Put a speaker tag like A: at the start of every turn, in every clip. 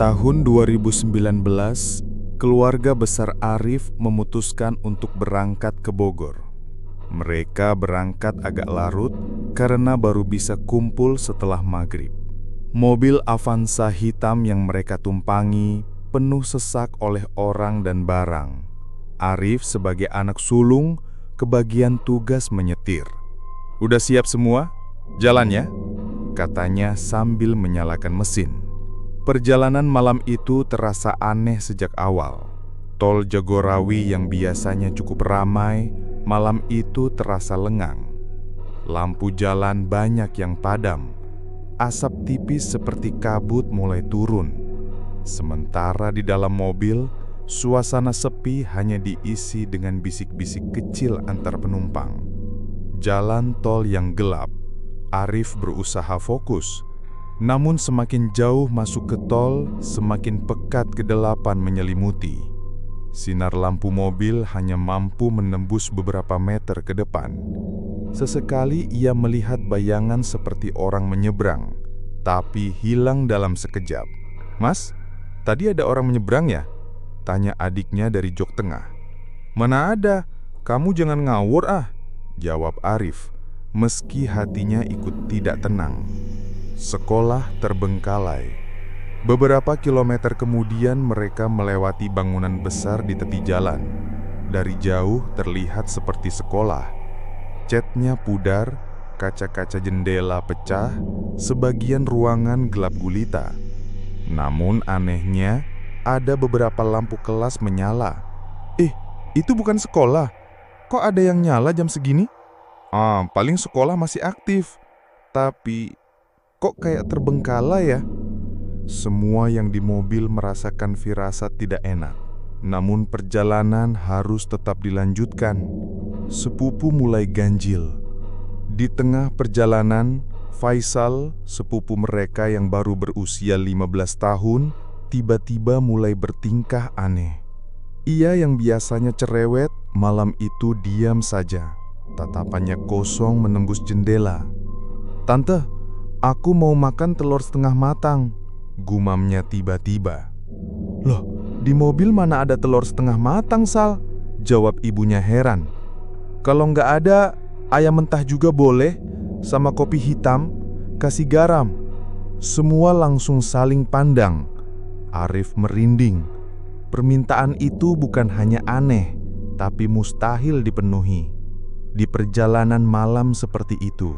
A: Tahun 2019, keluarga besar Arif memutuskan untuk berangkat ke Bogor. Mereka berangkat agak larut karena baru bisa kumpul setelah maghrib. Mobil Avanza hitam yang mereka tumpangi penuh sesak oleh orang dan barang. Arif sebagai anak sulung kebagian tugas menyetir. "Udah siap semua? Jalan ya?" katanya sambil menyalakan mesin. Perjalanan malam itu terasa aneh sejak awal. Tol Jagorawi yang biasanya cukup ramai, malam itu terasa lengang. Lampu jalan banyak yang padam. Asap tipis seperti kabut mulai turun. Sementara di dalam mobil, suasana sepi hanya diisi dengan bisik-bisik kecil antar penumpang. Jalan tol yang gelap. Arif berusaha fokus. Namun semakin jauh masuk ke tol, semakin pekat kegelapan menyelimuti. Sinar lampu mobil hanya mampu menembus beberapa meter ke depan. Sesekali ia melihat bayangan seperti orang menyeberang, tapi hilang dalam sekejap. "Mas, tadi ada orang menyeberang ya?" tanya adiknya dari jok tengah. "Mana ada, kamu jangan ngawur ah," jawab Arif, meski hatinya ikut tidak tenang. Sekolah terbengkalai. Beberapa kilometer kemudian mereka melewati bangunan besar di tepi jalan. Dari jauh terlihat seperti sekolah. Catnya pudar, kaca-kaca jendela pecah, sebagian ruangan gelap gulita. Namun anehnya, ada beberapa lampu kelas menyala. Itu bukan sekolah. Kok ada yang nyala jam segini?" Paling sekolah masih aktif. Tapi kok kayak terbengkalai ya?" Semua yang di mobil merasakan firasat tidak enak. Namun perjalanan harus tetap dilanjutkan. Sepupu mulai ganjil. Di tengah perjalanan, Faisal, sepupu mereka yang baru berusia 15 tahun, tiba-tiba mulai bertingkah aneh. Ia yang biasanya cerewet, malam itu diam saja. Tatapannya kosong menembus jendela. "Tante, aku mau makan telur setengah matang," gumamnya tiba-tiba. "Loh, di mobil mana ada telur setengah matang, Sal?" jawab ibunya heran. "Kalau nggak ada, ayam mentah juga boleh, sama kopi hitam, kasih garam." Semua langsung saling pandang. Arif merinding. Permintaan itu bukan hanya aneh, tapi mustahil dipenuhi di perjalanan malam seperti itu.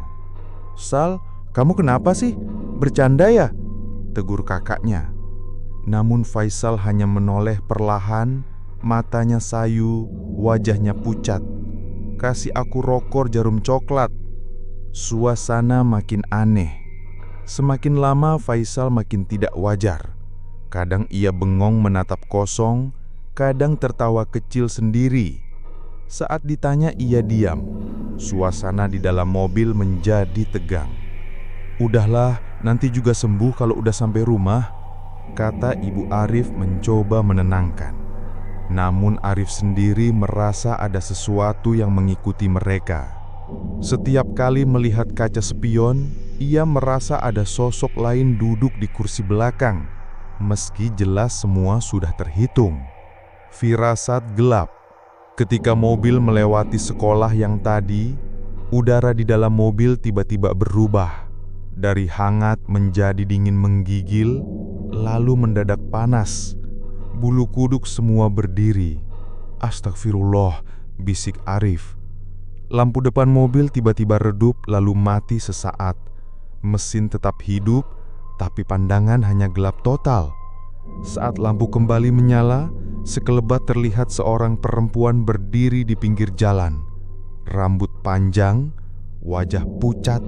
A: "Sal, kamu kenapa sih? Bercanda ya?" tegur kakaknya. Namun Faisal hanya menoleh perlahan, matanya sayu, wajahnya pucat. "Kasih aku rokok jarum coklat." Suasana makin aneh. Semakin lama Faisal makin tidak wajar. Kadang ia bengong menatap kosong, kadang tertawa kecil sendiri. Saat ditanya ia diam. Suasana di dalam mobil menjadi tegang. "Udahlah, nanti juga sembuh kalau udah sampai rumah," kata ibu Arif mencoba menenangkan. Namun Arif sendiri merasa ada sesuatu yang mengikuti mereka. Setiap kali melihat kaca spion, ia merasa ada sosok lain duduk di kursi belakang, meski jelas semua sudah terhitung. Firasat gelap. Ketika mobil melewati sekolah yang tadi, udara di dalam mobil tiba-tiba berubah. Dari hangat menjadi dingin menggigil, lalu mendadak panas. Bulu kuduk semua berdiri. "Astagfirullah," bisik Arif. Lampu depan mobil tiba-tiba redup lalu mati sesaat. Mesin tetap hidup, tapi pandangan hanya gelap total. Saat lampu kembali menyala, sekelebat terlihat seorang perempuan berdiri di pinggir jalan. Rambut panjang, wajah pucat,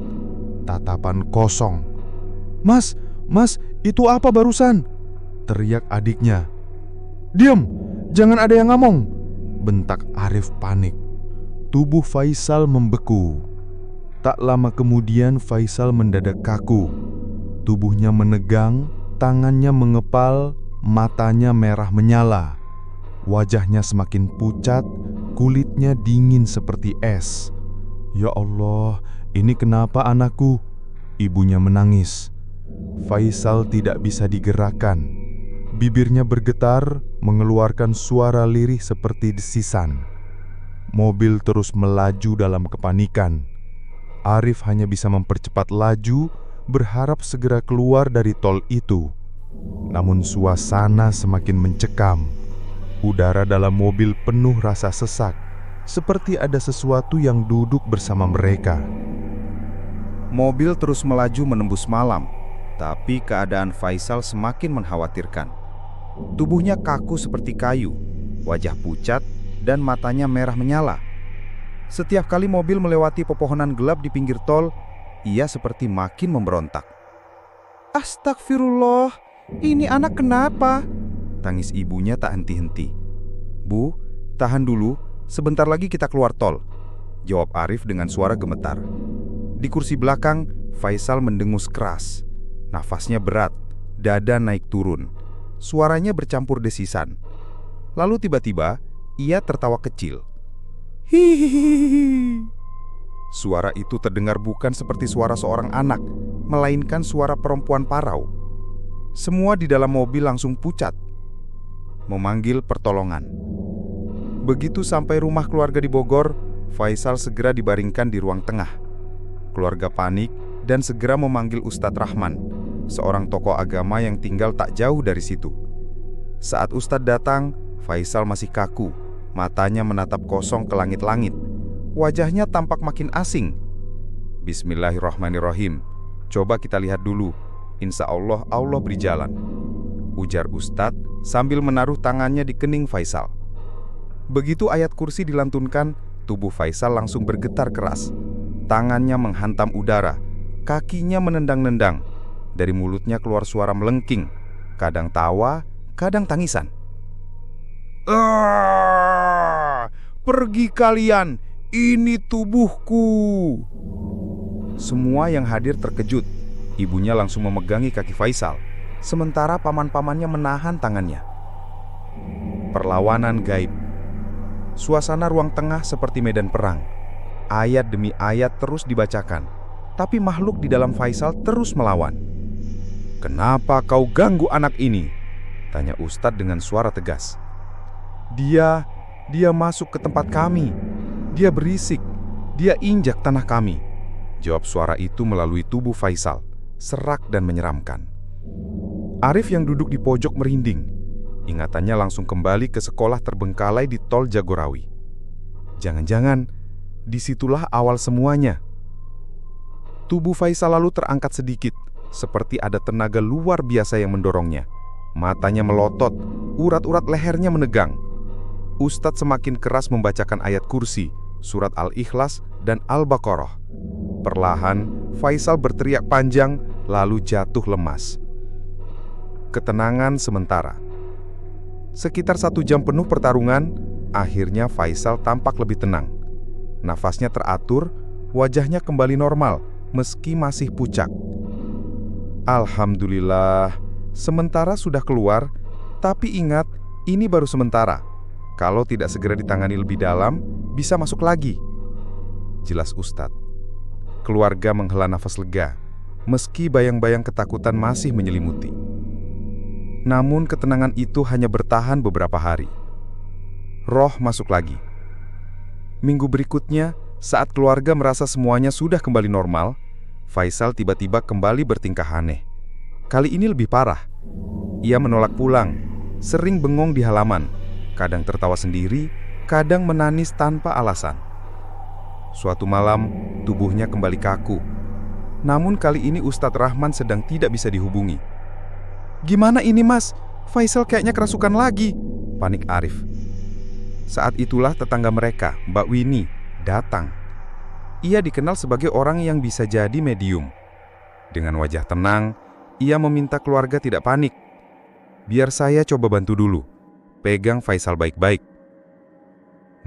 A: tatapan kosong. Mas, itu apa barusan?" teriak adiknya. "Diam, jangan ada yang ngomong," bentak Arif panik. Tubuh Faisal membeku. Tak lama kemudian Faisal mendadak kaku. Tubuhnya menegang, tangannya mengepal, matanya merah menyala. Wajahnya semakin pucat, kulitnya dingin seperti es. "Ya Allah, ini kenapa anakku?" Ibunya menangis. Faisal tidak bisa digerakkan. Bibirnya bergetar, mengeluarkan suara lirih seperti desisan. Mobil terus melaju dalam kepanikan. Arif hanya bisa mempercepat laju, berharap segera keluar dari tol itu. Namun suasana semakin mencekam. Udara dalam mobil penuh rasa sesak, seperti ada sesuatu yang duduk bersama mereka.
B: Mobil terus melaju menembus malam, tapi keadaan Faisal semakin mengkhawatirkan. Tubuhnya kaku seperti kayu, wajah pucat, dan matanya merah menyala. Setiap kali mobil melewati pepohonan gelap di pinggir tol, ia seperti makin memberontak. "Astagfirullah, ini anak kenapa?" tangis ibunya tak henti-henti. "Bu, tahan dulu, sebentar lagi kita keluar tol," jawab Arif dengan suara gemetar. Di kursi belakang, Faisal mendengus keras. Nafasnya berat, dada naik turun. Suaranya bercampur desisan. Lalu tiba-tiba, ia tertawa kecil. "Hihihi." Suara itu terdengar bukan seperti suara seorang anak, melainkan suara perempuan parau. Semua di dalam mobil langsung pucat, memanggil pertolongan. Begitu sampai rumah keluarga di Bogor, Faisal segera dibaringkan di ruang tengah. Keluarga panik dan segera memanggil Ustadz Rahman, seorang tokoh agama yang tinggal tak jauh dari situ. Saat Ustadz datang, Faisal masih kaku, matanya menatap kosong ke langit-langit. Wajahnya tampak makin asing. "Bismillahirrahmanirrahim. Coba kita lihat dulu. Insya Allah, Allah beri jalan," ujar Ustadz sambil menaruh tangannya di kening Faisal. Begitu ayat kursi dilantunkan, tubuh Faisal langsung bergetar keras. Tangannya menghantam udara, kakinya menendang-nendang. Dari mulutnya keluar suara melengking, kadang tawa, kadang tangisan. "Pergi kalian, ini tubuhku." Semua yang hadir terkejut. Ibunya langsung memegangi kaki Faisal, sementara paman-pamannya menahan tangannya. Perlawanan gaib. Suasana ruang tengah seperti medan perang. Ayat demi ayat terus dibacakan, tapi makhluk di dalam Faisal terus melawan. "Kenapa kau ganggu anak ini?" tanya Ustadz dengan suara tegas. Dia masuk ke tempat kami. Dia berisik. Dia injak tanah kami," jawab suara itu melalui tubuh Faisal, serak dan menyeramkan. Arif yang duduk di pojok merinding. Ingatannya langsung kembali ke sekolah terbengkalai di tol Jagorawi. Jangan-jangan disitulah awal semuanya. Tubuh Faisal lalu terangkat sedikit, seperti ada tenaga luar biasa yang mendorongnya. Matanya melotot, urat-urat lehernya menegang. Ustadz semakin keras membacakan ayat kursi, surat Al-Ikhlas, dan Al-Baqarah. Perlahan, Faisal berteriak panjang, lalu jatuh lemas. Ketenangan sementara. Sekitar 1 jam penuh pertarungan, akhirnya Faisal tampak lebih tenang. Nafasnya teratur, wajahnya kembali normal, meski masih pucat. Alhamdulillah, sementara sudah keluar, tapi ingat, ini baru sementara. Kalau tidak segera ditangani lebih dalam, bisa masuk lagi, jelas Ustadz. Keluarga menghela nafas lega, meski bayang-bayang ketakutan masih menyelimuti. Namun ketenangan itu hanya bertahan beberapa hari. Roh masuk lagi. Minggu berikutnya, saat keluarga merasa semuanya sudah kembali normal, Faisal tiba-tiba kembali bertingkah aneh. Kali ini lebih parah. Ia menolak pulang, sering bengong di halaman, kadang tertawa sendiri, kadang menangis tanpa alasan. Suatu malam, tubuhnya kembali kaku. Namun kali ini Ustadz Rahman sedang tidak bisa dihubungi. "Gimana ini mas? Faisal kayaknya kerasukan lagi," panik Arif. Saat itulah tetangga mereka, Mbak Winnie, datang. Ia dikenal sebagai orang yang bisa jadi medium. Dengan wajah tenang, ia meminta keluarga tidak panik. "Biar saya coba bantu dulu. Pegang Faisal baik-baik."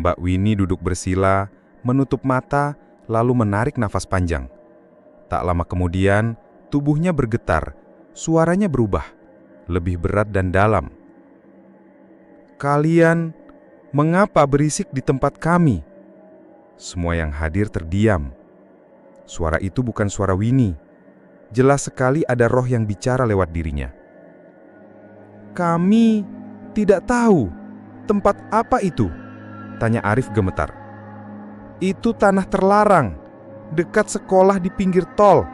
B: Mbak Winnie duduk bersila, menutup mata, lalu menarik nafas panjang. Tak lama kemudian, tubuhnya bergetar, suaranya berubah, lebih berat dan dalam. "Kalian, mengapa berisik di tempat kami?" Semua yang hadir terdiam. Suara itu bukan suara Winnie. Jelas sekali ada roh yang bicara lewat dirinya. Kami tidak tahu. Tempat apa itu? Tanya Arif gemetar. Itu tanah terlarang, dekat sekolah di pinggir tol.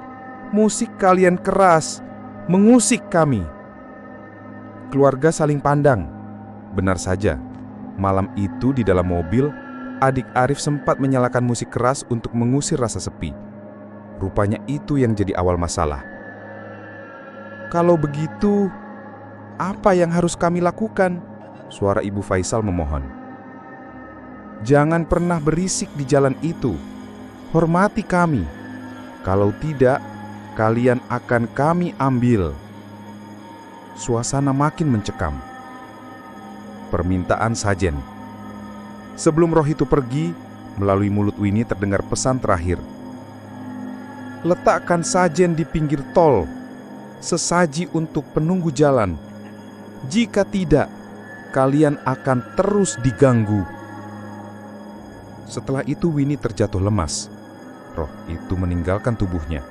B: Musik kalian keras, mengusik kami. Keluarga saling pandang. Benar saja, malam itu di dalam mobil, adik Arif sempat menyalakan musik keras untuk mengusir rasa sepi. Rupanya itu yang jadi awal masalah. Kalau begitu, apa yang harus kami lakukan? Suara Ibu Faisal memohon. Jangan pernah berisik di jalan itu. Hormati kami. Kalau tidak, kalian akan kami ambil. Suasana makin mencekam. Permintaan sajen. Sebelum roh itu pergi, melalui mulut Winnie terdengar pesan terakhir. Letakkan sajen di pinggir tol, sesaji untuk penunggu jalan. Jika tidak, kalian akan terus diganggu. Setelah itu Winnie terjatuh lemas. Roh itu meninggalkan tubuhnya.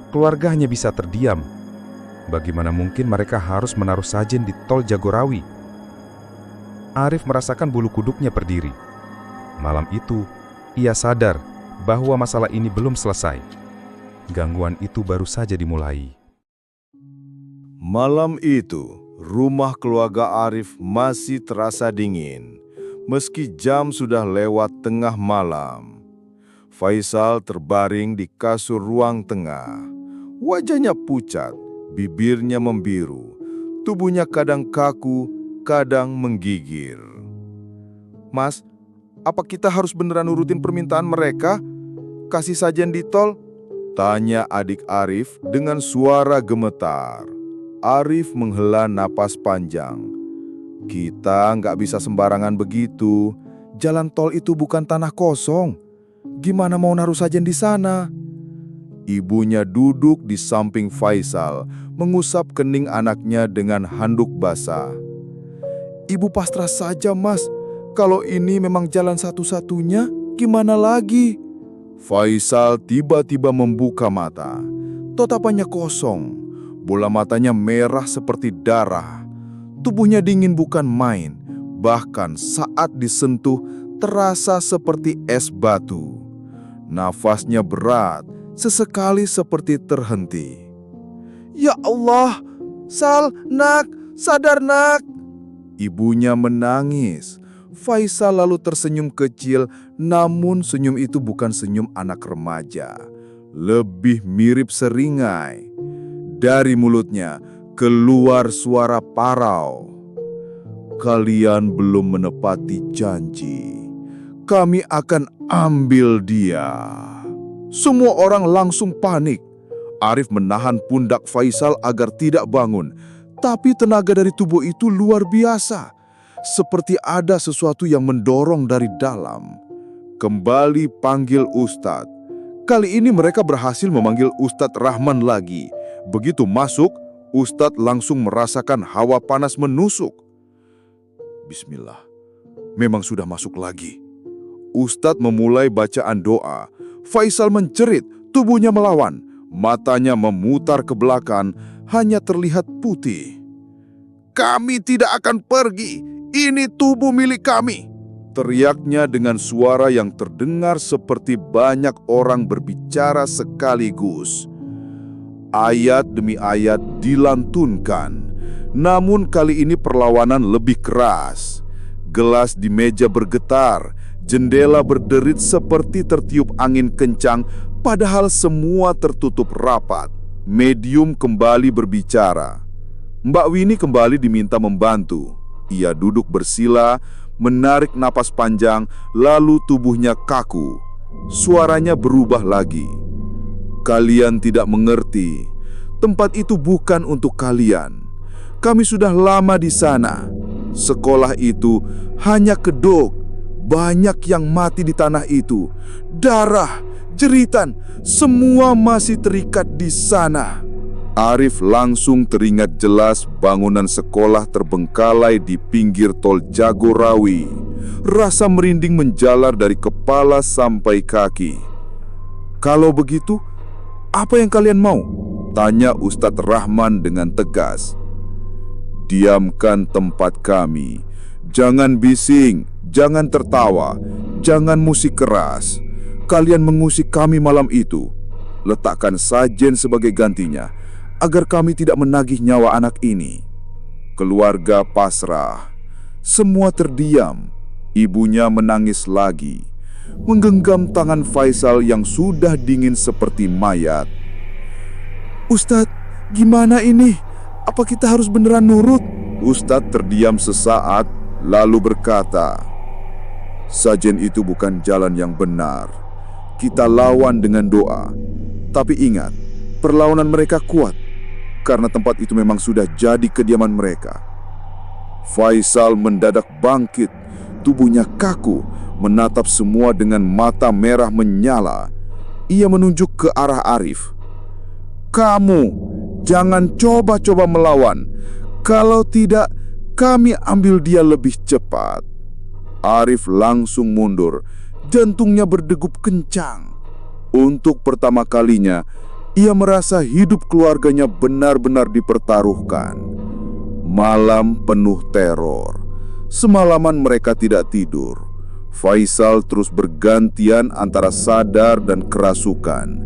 B: Keluarga hanya bisa terdiam. Bagaimana mungkin mereka harus menaruh sajen di tol Jagorawi? Arif merasakan bulu kuduknya berdiri. Malam itu, ia sadar bahwa masalah ini belum selesai. Gangguan itu baru saja dimulai.
A: Malam itu, rumah keluarga Arif masih terasa dingin, meski jam sudah lewat tengah malam. Faisal terbaring di kasur ruang tengah. Wajahnya pucat, bibirnya membiru, tubuhnya kadang kaku, kadang menggigil. Mas, apa kita harus beneran nurutin permintaan mereka? Kasih sajen di tol? Tanya adik Arif dengan suara gemetar. Arif menghela napas panjang. Kita nggak bisa sembarangan begitu. Jalan tol itu bukan tanah kosong. Gimana mau naruh sajen di sana? Ibunya duduk di samping Faisal, mengusap kening anaknya dengan handuk basah. Ibu pasrah saja, Mas. Kalau ini memang jalan satu-satunya, gimana lagi? Faisal tiba-tiba membuka mata. Tatapannya kosong. Bola matanya merah seperti darah. Tubuhnya dingin bukan main. Bahkan saat disentuh terasa seperti es batu. Nafasnya berat, sesekali seperti terhenti. Ya Allah, Sal, nak, sadar nak. Ibunya menangis. Faisal lalu tersenyum kecil, namun senyum itu bukan senyum anak remaja. Lebih mirip seringai. Dari mulutnya keluar suara parau. Kalian belum menepati janji. Kami akan ambil dia. Semua orang langsung panik. Arif menahan pundak Faisal agar tidak bangun. Tapi tenaga dari tubuh itu luar biasa. Seperti ada sesuatu yang mendorong dari dalam. Kembali panggil Ustadz. Kali ini mereka berhasil memanggil Ustadz Rahman lagi. Begitu masuk, Ustadz langsung merasakan hawa panas menusuk. Bismillah, memang sudah masuk lagi. Ustadz memulai bacaan doa. Faisal menjerit, tubuhnya melawan. Matanya memutar ke belakang, hanya terlihat putih. Kami tidak akan pergi, ini tubuh milik kami. Teriaknya dengan suara yang terdengar seperti banyak orang berbicara sekaligus. Ayat demi ayat dilantunkan, namun kali ini perlawanan lebih keras. Gelas di meja bergetar, jendela berderit seperti tertiup angin kencang, padahal semua tertutup rapat. Medium kembali berbicara. Mbak Winnie kembali diminta membantu. Ia duduk bersila, menarik napas panjang, lalu tubuhnya kaku. Suaranya berubah lagi. Kalian tidak mengerti. Tempat itu bukan untuk kalian. Kami sudah lama di sana. Sekolah itu hanya kedok. Banyak yang mati di tanah itu. Darah, jeritan, semua masih terikat di sana. Arif langsung teringat jelas bangunan sekolah terbengkalai di pinggir tol Jagorawi. Rasa merinding menjalar dari kepala sampai kaki. Kalau begitu, apa yang kalian mau? Tanya Ustadz Rahman dengan tegas.
C: Diamkan tempat kami. Jangan bising, jangan tertawa, jangan musik keras. Kalian mengusik kami malam itu. Letakkan sajen sebagai gantinya, agar kami tidak menagih nyawa anak ini." Keluarga pasrah. Semua terdiam. Ibunya menangis lagi, menggenggam tangan Faisal yang sudah dingin seperti mayat. "Ustadz, gimana ini? Apa kita harus beneran nurut?" Ustadz terdiam sesaat, lalu berkata, "Sajen itu bukan jalan yang benar. Kita lawan dengan doa. Tapi ingat, perlawanan mereka kuat, karena tempat itu memang sudah jadi kediaman mereka." Faisal mendadak bangkit, tubuhnya kaku, menatap semua dengan mata merah menyala. Ia menunjuk ke arah Arif. "Kamu jangan coba-coba melawan. Kalau tidak, kami ambil dia lebih cepat." Arif langsung mundur, jantungnya berdegup kencang. Untuk pertama kalinya, ia merasa hidup keluarganya benar-benar dipertaruhkan. Malam penuh teror. Semalaman mereka tidak tidur. Faisal terus bergantian antara sadar dan kerasukan.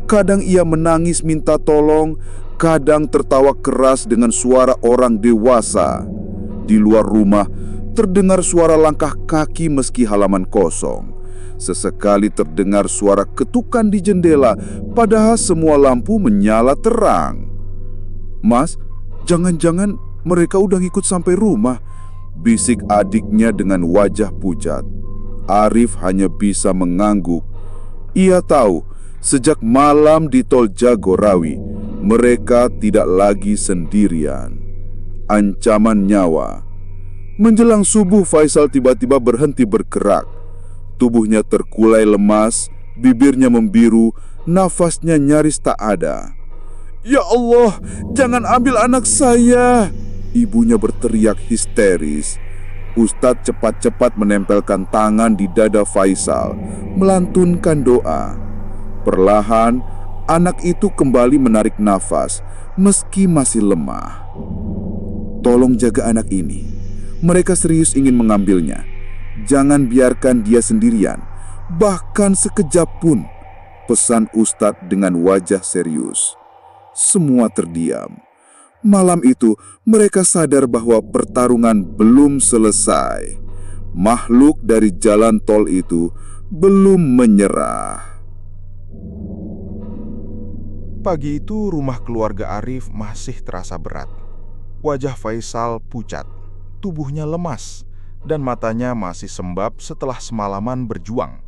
C: Kadang ia menangis minta tolong, kadang tertawa keras dengan suara orang dewasa. Di luar rumah terdengar suara langkah kaki meski halaman kosong. Sesekali terdengar suara ketukan di jendela, padahal semua lampu menyala terang. "Mas, jangan-jangan mereka udah ngikut sampai rumah," bisik adiknya dengan wajah pucat. Arif hanya bisa mengangguk. Ia tahu sejak malam di tol Jagorawi, mereka tidak lagi sendirian. Ancaman nyawa. Menjelang subuh, Faisal tiba-tiba berhenti bergerak. Tubuhnya terkulai lemas, bibirnya membiru, nafasnya nyaris tak ada. "Ya Allah, jangan ambil anak saya!" Ibunya berteriak histeris. Ustadz cepat-cepat menempelkan tangan di dada Faisal, melantunkan doa. Perlahan, anak itu kembali menarik nafas, meski masih lemah. "Tolong jaga anak ini. Mereka serius ingin mengambilnya. Jangan biarkan dia sendirian, bahkan sekejap pun," pesan Ustadz dengan wajah serius. Semua terdiam. Malam itu, mereka sadar bahwa pertarungan belum selesai. Makhluk dari jalan tol itu belum menyerah.
B: Pagi itu, rumah keluarga Arif masih terasa berat. Wajah Faisal pucat, tubuhnya lemas, dan matanya masih sembab setelah semalaman berjuang.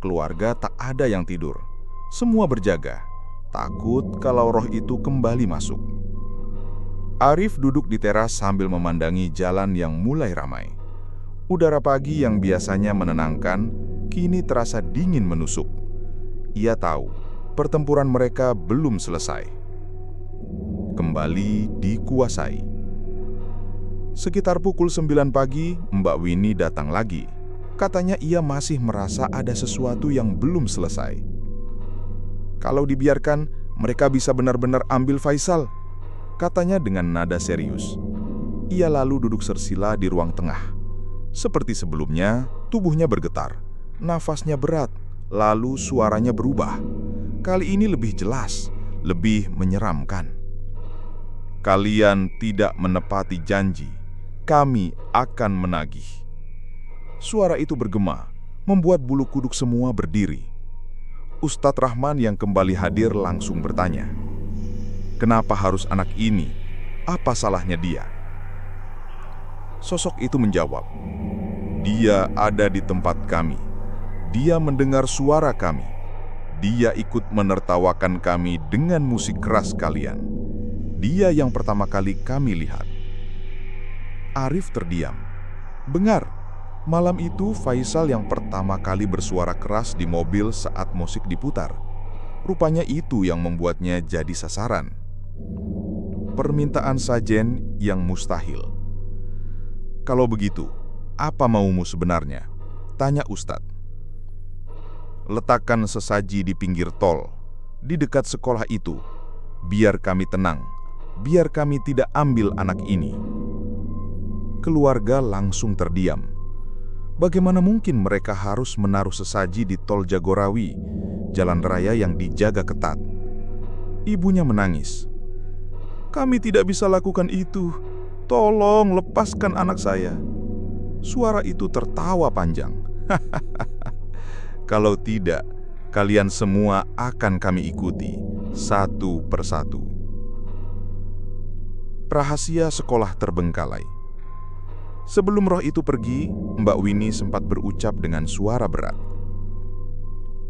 B: Keluarga tak ada yang tidur. Semua berjaga, takut kalau roh itu kembali masuk. Arif duduk di teras sambil memandangi jalan yang mulai ramai. Udara pagi yang biasanya menenangkan, kini terasa dingin menusuk. Ia tahu, pertempuran mereka belum selesai. Kembali dikuasai. Sekitar pukul 9 pagi, Mbak Winnie datang lagi. Katanya ia masih merasa ada sesuatu yang belum selesai. Kalau dibiarkan, mereka bisa benar-benar ambil Faisal, katanya dengan nada serius. Ia lalu duduk sersila di ruang tengah. Seperti sebelumnya, tubuhnya bergetar, nafasnya berat, lalu suaranya berubah. Kali ini lebih jelas, lebih menyeramkan. "Kalian tidak menepati janji, kami akan menagih." Suara itu bergema, membuat bulu kuduk semua berdiri. Ustadz Rahman yang kembali hadir langsung bertanya, "Kenapa harus anak ini? Apa salahnya dia?" Sosok itu menjawab, "Dia ada di tempat kami. Dia mendengar suara kami. Dia ikut menertawakan kami dengan musik keras kalian. Dia yang pertama kali kami lihat." Arif terdiam. Bengar, malam itu Faisal yang pertama kali bersuara keras di mobil saat musik diputar. Rupanya itu yang membuatnya jadi sasaran. Permintaan sajen yang mustahil. "Kalau begitu, apa maumu sebenarnya?" tanya Ustadz. "Letakkan sesaji di pinggir tol, di dekat sekolah itu, biar kami tenang.
A: biar kami tidak ambil anak ini." Keluarga langsung terdiam. Bagaimana mungkin mereka harus menaruh sesaji di Tol Jagorawi, jalan raya yang dijaga ketat? Ibunya menangis. "Kami tidak bisa lakukan itu. Tolong lepaskan anak saya." Suara itu tertawa panjang. "Kalau tidak, kalian semua akan kami ikuti, satu persatu." Rahasia sekolah terbengkalai. Sebelum roh itu pergi, Mbak Winnie sempat berucap dengan suara berat.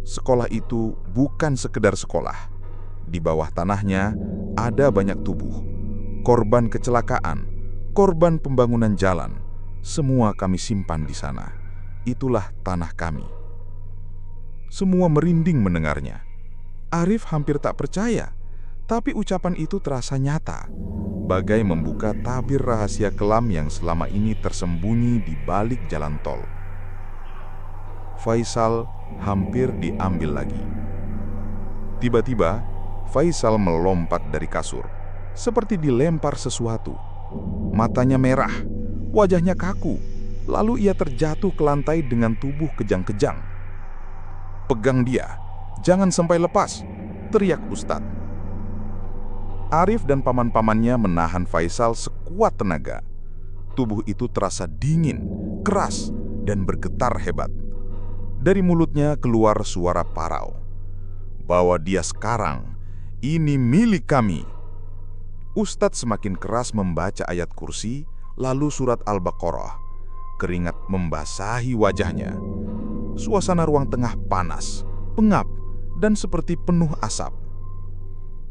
A: Sekolah itu bukan sekedar sekolah. Di bawah tanahnya ada banyak tubuh, korban kecelakaan, korban pembangunan jalan. Semua kami simpan di sana. Itulah tanah kami. Semua merinding mendengarnya. Arif hampir tak percaya, tapi ucapan itu terasa nyata, bagai membuka tabir rahasia kelam yang selama ini tersembunyi di balik jalan tol. Faisal hampir diambil lagi. Tiba-tiba, Faisal melompat dari kasur, seperti dilempar sesuatu. Matanya merah, wajahnya kaku, lalu ia terjatuh ke lantai dengan tubuh kejang-kejang. "Pegang dia, jangan sampai lepas," teriak Ustadz. Arif dan paman-pamannya menahan Faisal sekuat tenaga. Tubuh itu terasa dingin, keras, dan bergetar hebat. Dari mulutnya keluar suara parau. "Bawa dia sekarang, ini milik kami." Ustadz semakin keras membaca ayat kursi, lalu surat Al-Baqarah. Keringat membasahi wajahnya. Suasana ruang tengah panas, pengap, dan seperti penuh asap.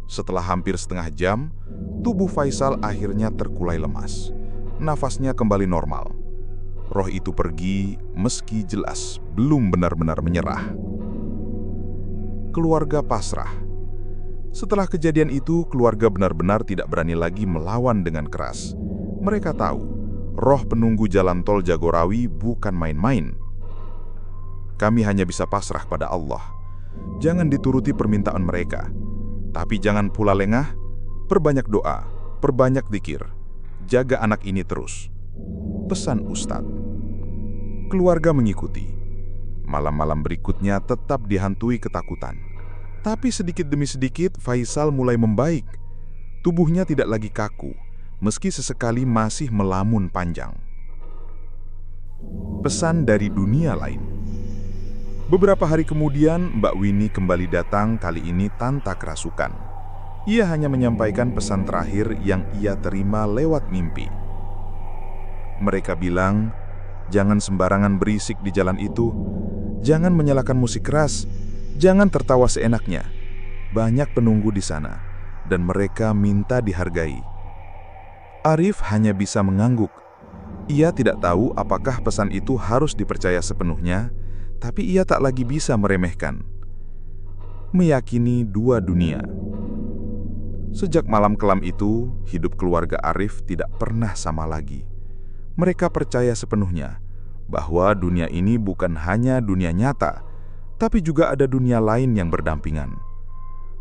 A: Setelah hampir setengah jam, tubuh Faisal akhirnya terkulai lemas. Nafasnya kembali normal. Roh itu pergi meski jelas belum benar-benar menyerah. Keluarga pasrah. Setelah kejadian itu, keluarga benar-benar tidak berani lagi melawan dengan keras. Mereka tahu, roh penunggu jalan tol Jagorawi bukan main-main. "Kami hanya bisa pasrah pada Allah. Jangan dituruti permintaan mereka. Tapi jangan pula lengah, perbanyak doa, perbanyak zikir. Jaga anak ini terus," pesan Ustadz. Keluarga mengikuti. Malam-malam berikutnya tetap dihantui ketakutan. Tapi sedikit demi sedikit Faisal mulai membaik. Tubuhnya tidak lagi kaku, meski sesekali masih melamun panjang. Pesan dari dunia lain. Beberapa hari kemudian, Mbak Winnie kembali datang, kali ini tanpa kerasukan. Ia hanya menyampaikan pesan terakhir yang ia terima lewat mimpi. Mereka bilang, "Jangan sembarangan berisik di jalan itu, jangan menyalakan musik keras, jangan tertawa seenaknya. Banyak penunggu di sana, dan mereka minta dihargai." Arif hanya bisa mengangguk. Ia tidak tahu apakah pesan itu harus dipercaya sepenuhnya, tapi ia tak lagi bisa meremehkan. Meyakini dua dunia. Sejak malam kelam itu, hidup keluarga Arif tidak pernah sama lagi. Mereka percaya sepenuhnya bahwa dunia ini bukan hanya dunia nyata, tapi juga ada dunia lain yang berdampingan.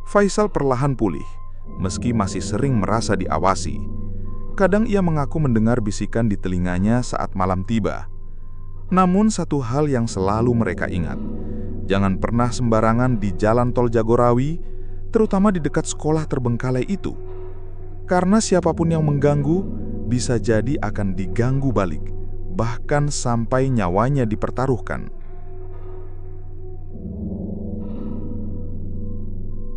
A: Faisal perlahan pulih, meski masih sering merasa diawasi. Kadang ia mengaku mendengar bisikan di telinganya saat malam tiba. Namun satu hal yang selalu mereka ingat, jangan pernah sembarangan di jalan tol Jagorawi, terutama di dekat sekolah terbengkalai itu. Karena siapapun yang mengganggu, bisa jadi akan diganggu balik, bahkan sampai nyawanya dipertaruhkan.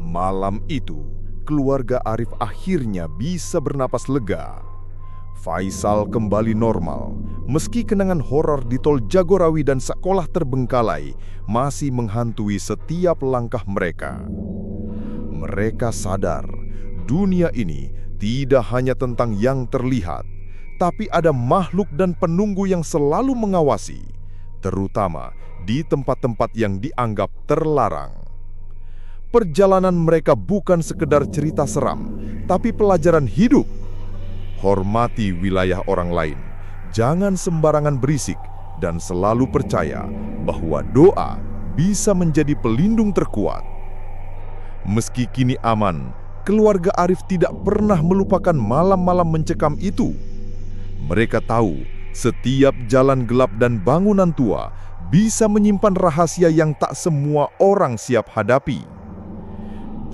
D: Malam itu, keluarga Arif akhirnya bisa bernapas lega. Faisal kembali normal, meski kenangan horor di tol Jagorawi dan sekolah terbengkalai masih menghantui setiap langkah mereka. Mereka sadar, dunia ini tidak hanya tentang yang terlihat, tapi ada makhluk dan penunggu yang selalu mengawasi, terutama di tempat-tempat yang dianggap terlarang. Perjalanan mereka bukan sekedar cerita seram, tapi pelajaran hidup. Hormati wilayah orang lain, jangan sembarangan berisik, dan selalu percaya bahwa doa bisa menjadi pelindung terkuat. Meski kini aman, keluarga Arif tidak pernah melupakan malam-malam mencekam itu. Mereka tahu setiap jalan gelap dan bangunan tua bisa menyimpan rahasia yang tak semua orang siap hadapi.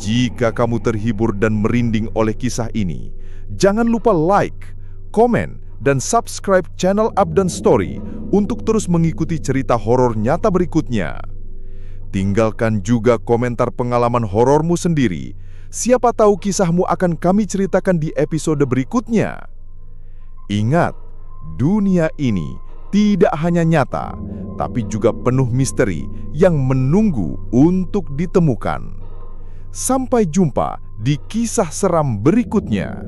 D: Jika kamu terhibur dan merinding oleh kisah ini, jangan lupa like, komen, dan subscribe channel Abdan Story untuk terus mengikuti cerita horor nyata berikutnya. Tinggalkan juga komentar pengalaman horormu sendiri. Siapa tahu kisahmu akan kami ceritakan di episode berikutnya. Ingat, dunia ini tidak hanya nyata, tapi juga penuh misteri yang menunggu untuk ditemukan. Sampai jumpa di kisah seram berikutnya.